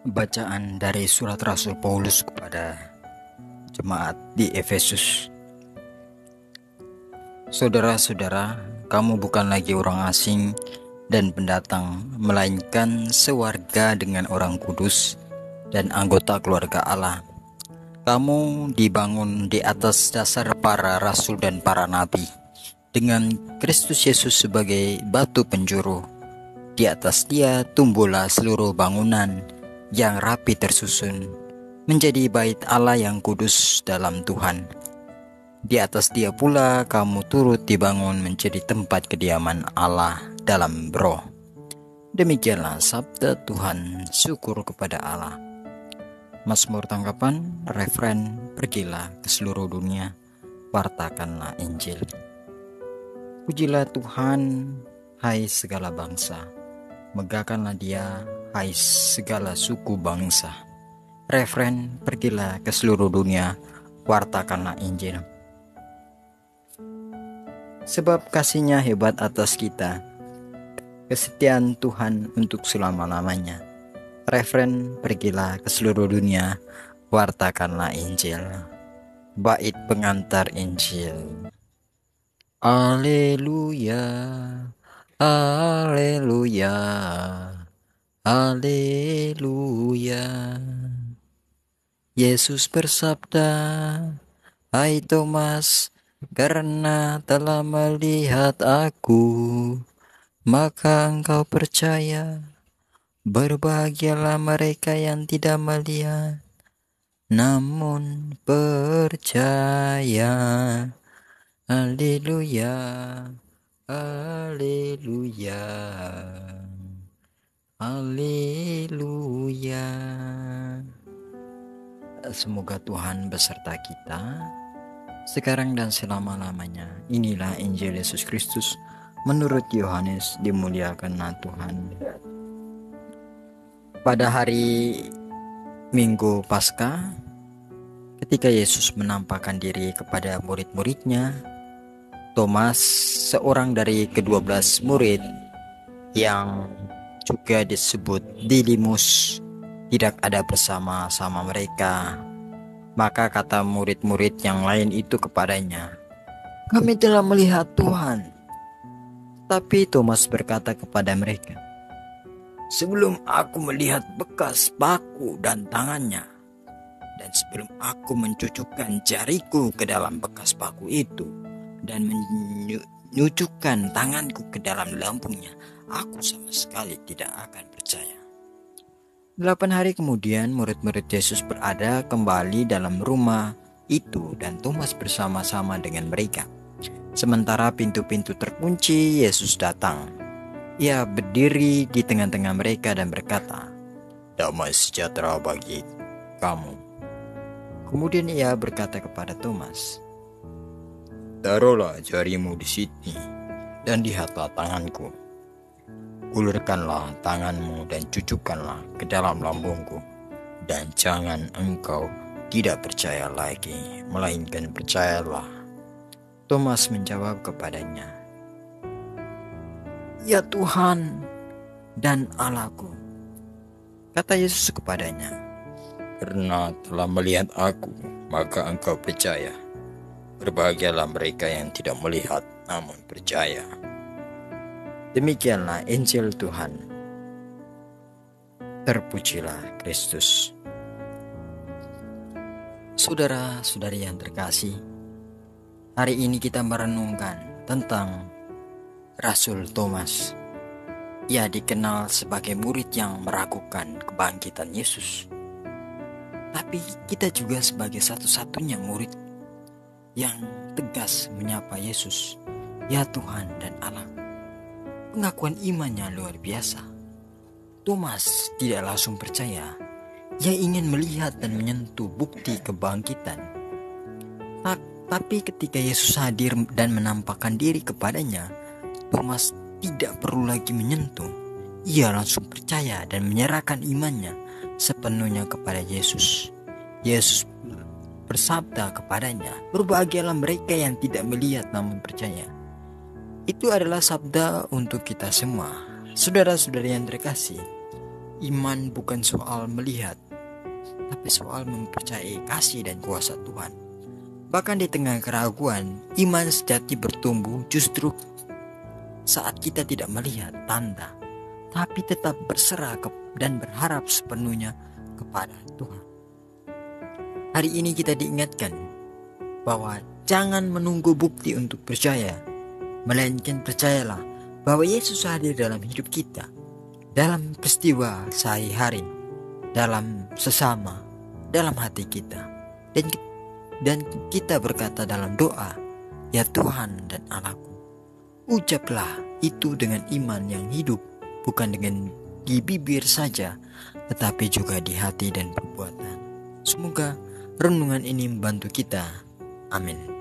Bacaan dari surat Rasul Paulus kepada jemaat di Efesus. Saudara-saudara, kamu bukan lagi orang asing dan pendatang, melainkan sewarga dengan orang kudus dan anggota keluarga Allah. Kamu dibangun di atas dasar para rasul dan para nabi, dengan Kristus Yesus sebagai batu penjuru. Di atas Dia tumbuhlah seluruh bangunan yang rapi tersusun menjadi bait Allah yang kudus dalam Tuhan. Di atas Dia pula kamu turut dibangun menjadi tempat kediaman Allah dalam Roh. Demikianlah sabda Tuhan. Syukur kepada Allah. Mazmur tanggapan, referen, pergilah ke seluruh dunia, wartakanlah Injil. Pujilah Tuhan, hai segala bangsa. Megahkanlah Dia, hai segala suku bangsa. Referen, pergilah ke seluruh dunia, wartakanlah Injil. Sebab kasih-Nya hebat atas kita, kesetiaan Tuhan untuk selama-lamanya. Referen, pergilah ke seluruh dunia, wartakanlah Injil. Bait pengantar Injil. Haleluya, haleluya, haleluya. Yesus bersabda, hai Thomas, karena telah melihat aku, maka engkau percaya. Berbahagialah mereka yang tidak melihat, namun percaya. Haleluya, haleluya, haleluya. Semoga Tuhan beserta kita sekarang dan selama-lamanya. Inilah Injil Yesus Kristus menurut Yohanes. Dimuliakanlah Tuhan. Pada hari Minggu Paskah, ketika Yesus menampakkan diri kepada murid-muridnya, Thomas, seorang dari ke-12 murid yang juga disebut Didimus, tidak ada bersama-sama mereka. Maka kata murid-murid yang lain itu kepadanya, kami telah melihat Tuhan. Tapi Thomas berkata kepada mereka, sebelum aku melihat bekas paku dan tangannya, dan sebelum aku mencucukkan jariku ke dalam bekas paku itu, dan menyucukkan tanganku ke dalam lambungnya, aku sama sekali tidak akan percaya. 8 hari kemudian murid-murid Yesus berada kembali dalam rumah itu dan Thomas bersama-sama dengan mereka. Sementara pintu-pintu terkunci, Yesus datang. Ia berdiri di tengah-tengah mereka dan berkata, damai sejahtera bagi kamu. Kemudian ia berkata kepada Thomas, taruhlah jarimu di sini dan lihatlah tanganku. Ulurkanlah tanganmu dan cucukkanlah ke dalam lambungku, dan jangan engkau tidak percaya lagi, melainkan percayalah. Thomas menjawab kepadanya, ya Tuhan dan Allahku. Kata Yesus kepadanya, karena telah melihat aku, maka engkau percaya. Berbahagialah mereka yang tidak melihat namun percaya. Demikianlah Injil Tuhan. Terpujilah Kristus. Saudara-saudari yang terkasih, hari ini kita merenungkan tentang Rasul Thomas. Ia dikenal sebagai murid yang meragukan kebangkitan Yesus. Tapi kita juga sebagai satu-satunya murid yang tegas menyapa Yesus, ya Tuhan dan Allah. Pengakuan imannya luar biasa. Thomas tidak langsung percaya. Ia ingin melihat dan menyentuh bukti kebangkitan. Tapi ketika Yesus hadir dan menampakkan diri kepadanya, Thomas tidak perlu lagi menyentuh. Ia langsung percaya dan menyerahkan imannya sepenuhnya kepada Yesus. Yesus bersabda kepadanya, berbahagialah mereka yang tidak melihat namun percaya. Itu adalah sabda untuk kita semua. Saudara-saudari yang terkasih, Iman bukan soal melihat, tapi soal mempercayai kasih dan kuasa Tuhan. Bahkan di tengah keraguan, iman sejati bertumbuh justru saat kita tidak melihat tanda, tapi tetap berserah dan berharap sepenuhnya kepada Tuhan. Hari ini kita diingatkan bahwa jangan menunggu bukti untuk percaya, melainkan percayalah bahwa Yesus hadir dalam hidup kita, dalam peristiwa sehari-hari, dalam sesama, dalam hati kita. Dan kita berkata dalam doa, "Ya Tuhan dan Allahku." Ucaplah itu dengan iman yang hidup, bukan dengan di bibir saja, tetapi juga di hati dan perbuatan. Semoga renungan ini membantu kita. Amin.